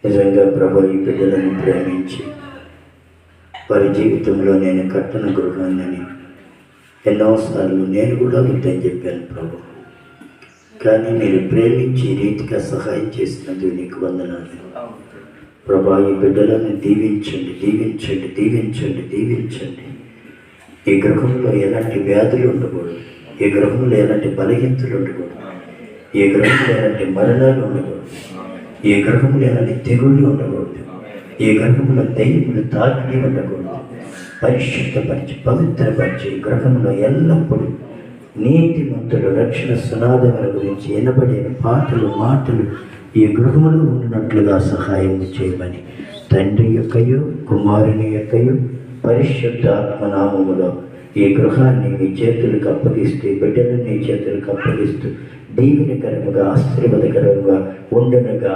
నిజంగా ప్రభు ఈ బిడ్డలను ప్రేమించి వారి జీవితంలో నేను కట్టన గృహాన్ని ఎన్నోసార్లు నేను కూడా వద్దని చెప్పాను ప్రభు. కానీ మీరు ప్రేమించి ఈ రీతిగా సహాయం చేసినందుకు నీకు వందనాలు ప్రభా. ఈ బిడ్డలను దీవించండి, దీవించండి, దీవించండి, దీవించండి. ఈ గృహంలో ఎలాంటి వ్యాధులు ఉండకూడదు, ఈ గృహంలో ఎలాంటి బలహీనతలు ఉండకూడదు, ఈ గృహంలో ఎలాంటి మరణాలు ఉండకూడదు, ఈ గృహంలో ఎలాంటి తెగుళ్ళు ఉండకూడదు, ఈ గృహంలో దైవములు తాకిడి ఉండకూడదు. పరిశుద్ధపరిచి పవిత్రపరిచి ఈ గృహంలో ఎల్లప్పుడూ నీతిమంతులు రక్షణ సునాదముల గురించి వినబడిన పాటలు మాటలు ఈ గృహములో ఉన్నట్లుగా సహాయం చేయమని తండ్రి యొక్కయు కుమారుని యొక్కయు పరిశుద్ధ ఆత్మనామములో ఈ గృహాన్ని మీ చేతులకు అప్పగిస్తూ, బిడ్డలను నీ చేతులకు అప్పగిస్తూ దీవెనకరముగా ఆశీర్వాదకరంగా ఉండునుగా.